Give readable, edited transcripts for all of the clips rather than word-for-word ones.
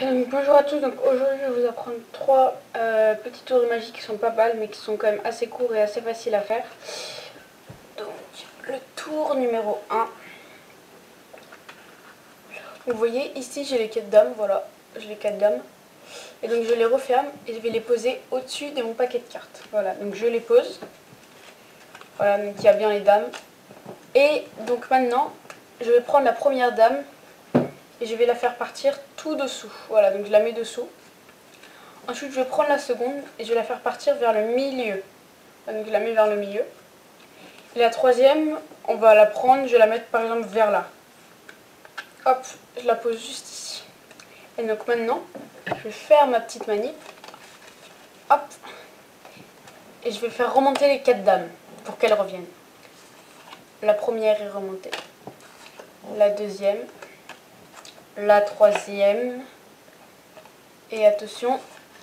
Donc, bonjour à tous, donc aujourd'hui je vais vous apprendre trois petits tours de magie qui sont pas mal mais qui sont quand même assez courts et assez faciles à faire. Donc le tour numéro 1. Vous voyez ici j'ai les 4 dames, voilà, j'ai les 4 dames. Et donc je les referme et je vais les poser au-dessus de mon paquet de cartes. Voilà, donc je les pose. Voilà, donc il y a bien les dames. Et donc maintenant je vais prendre la première dame et je vais la faire partir tout dessous. Voilà, donc je la mets dessous. Ensuite, je vais prendre la seconde et je vais la faire partir vers le milieu. Donc je la mets vers le milieu. Et la troisième, on va la prendre, je vais la mettre par exemple vers là. Hop, je la pose juste ici. Et donc maintenant, je vais faire ma petite manip. Hop. Et je vais faire remonter les 4 dames pour qu'elles reviennent. La première est remontée. La deuxième. La troisième. Et attention,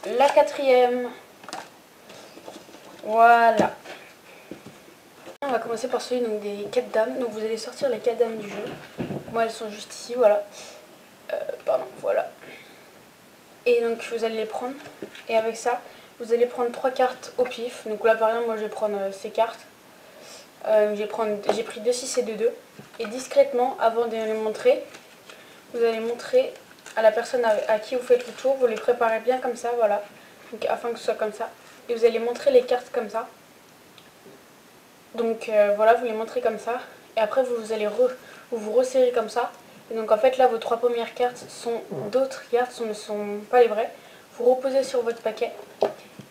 la quatrième. Voilà. On va commencer par celui donc, des 4 dames. Donc vous allez sortir les 4 dames du jeu. Moi elles sont juste ici, voilà. Pardon, voilà. Et donc vous allez les prendre. Et avec ça, vous allez prendre 3 cartes au pif. Donc là par exemple, moi je vais prendre ces cartes. J'ai pris 2 6 et 2 2. Et discrètement, avant de les montrer, vous allez montrer à la personne à qui vous faites le tour. Vous les préparez bien comme ça, voilà. Donc afin que ce soit comme ça. Et vous allez montrer les cartes comme ça. Donc voilà, vous les montrez comme ça. Et après vous allez vous resserrez comme ça. Et donc en fait là vos 3 premières cartes sont d'autres cartes, ce ne sont pas les vraies. Vous reposez sur votre paquet.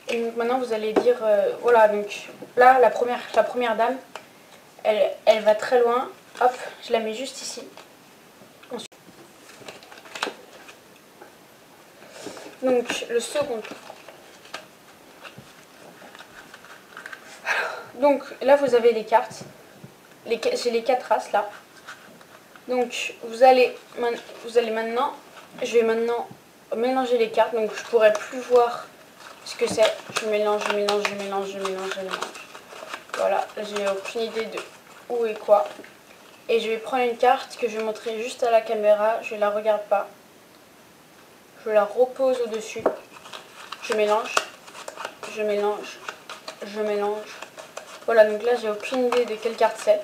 Et donc maintenant vous allez dire, voilà, donc là la première dame, elle va très loin. Hop, je la mets juste ici. Ensuite, donc le second tour. Donc là vous avez les cartes. J'ai les 4 races là. Donc vous allez maintenant, je vais maintenant mélanger les cartes. Donc je pourrai plus voir ce que c'est. Je mélange. Voilà, j'ai aucune idée de où et quoi. Et je vais prendre une carte que je vais montrer juste à la caméra. Je ne la regarde pas. Je la repose au-dessus. Je mélange. Voilà, donc là j'ai aucune idée de quelle carte c'est.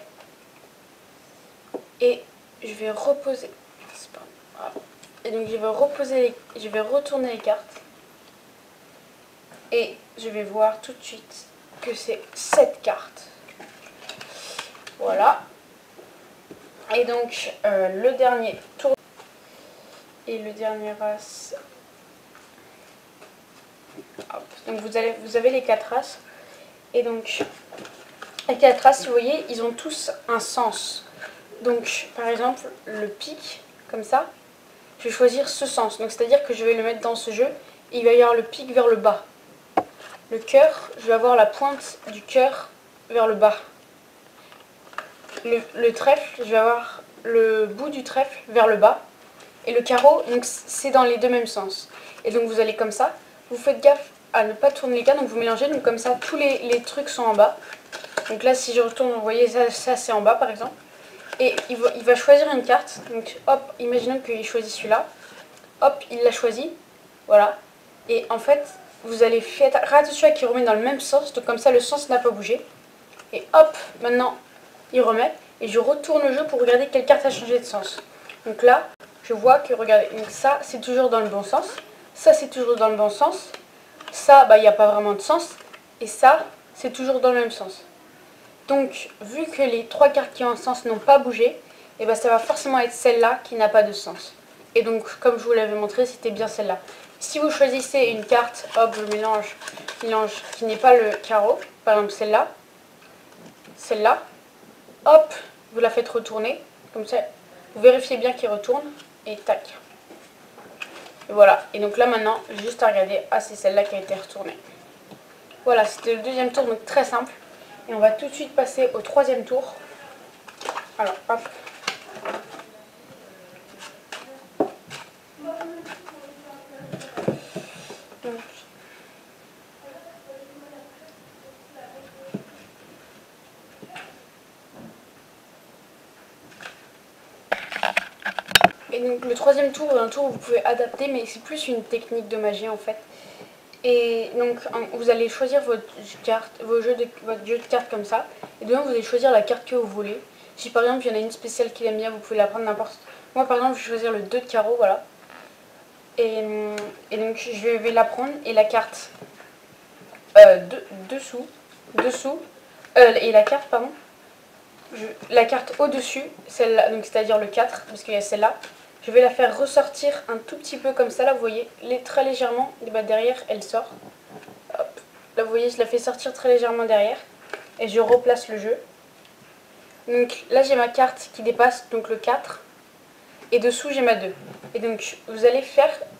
Et je vais reposer. Et donc je vais retourner les cartes. Et je vais voir tout de suite que c'est cette carte. Voilà. Et donc le dernier tour. Et le dernier as. Hop. Donc vous avez les 4 as. Et donc les 4 as, vous voyez, ils ont tous un sens. Donc par exemple le pic, comme ça, je vais choisir ce sens. Donc c'est-à-dire que je vais le mettre dans ce jeu et il va y avoir le pic vers le bas. Le cœur, je vais avoir la pointe du cœur vers le bas. Le trèfle, je vais avoir le bout du trèfle vers le bas. Et le carreau, donc c'est dans les deux mêmes sens. Et donc vous allez comme ça. Vous faites gaffe à ne pas tourner les cartes, donc vous mélangez. Donc comme ça, tous les trucs sont en bas. Donc là, si je retourne, vous voyez, ça c'est en bas par exemple. Et il va choisir une carte. Donc hop, imaginons qu'il choisit celui-là. Hop, il l'a choisi. Voilà. Et en fait, vous allez faire attention à qu'il remet dans le même sens. Donc comme ça, le sens n'a pas bougé. Et hop, maintenant, il remet. Et je retourne le jeu pour regarder quelle carte a changé de sens. Donc là, je vois que, regardez, donc ça, c'est toujours dans le bon sens. Ça, c'est toujours dans le bon sens. Ça, bah, il n'y a pas vraiment de sens. Et ça, c'est toujours dans le même sens. Donc, vu que les 3 cartes qui ont un sens n'ont pas bougé, et ben ça va forcément être celle-là qui n'a pas de sens. Et donc, comme je vous l'avais montré, c'était bien celle-là. Si vous choisissez une carte, hop, je mélange, qui n'est pas le carreau, par exemple celle-là, hop, vous la faites retourner, comme ça, vous vérifiez bien qu'il retourne, et tac. Et voilà, et donc là maintenant, juste à regarder, ah c'est celle-là qui a été retournée. Voilà, c'était le deuxième tour, donc très simple. Et on va tout de suite passer au troisième tour. Alors, hop. Et donc le troisième tour est un tour où vous pouvez adapter, mais c'est plus une technique de magie en fait. Et donc vous allez choisir votre jeu de cartes comme ça. Et dedans vous allez choisir la carte que vous voulez. Si par exemple il y en a une spéciale qui aime bien, vous pouvez la prendre n'importe. Moi par exemple je vais choisir le 2 de carreau, voilà. Et donc je vais la prendre et la carte dessous, et la carte pardon, la carte au-dessus, celle-là, donc c'est-à-dire le 4, parce qu'il y a celle-là, je vais la faire ressortir un tout petit peu comme ça, là vous voyez, très légèrement, et bah derrière elle sort. Hop. Là vous voyez, je la fais sortir très légèrement derrière, et je replace le jeu. Donc là j'ai ma carte qui dépasse, donc le 4, et dessous j'ai ma 2. Et donc vous allez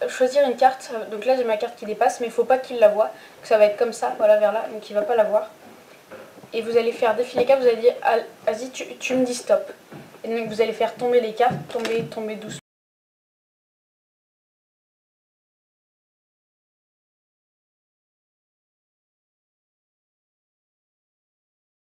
choisir une carte, donc là j'ai ma carte qui dépasse, mais il ne faut pas qu'il la voie, donc ça va être comme ça, voilà vers là, donc il ne va pas la voir. Et vous allez faire défiler les cartes, vous allez dire, vas-y tu me dis stop. Et donc vous allez faire tomber les cartes, tomber doucement.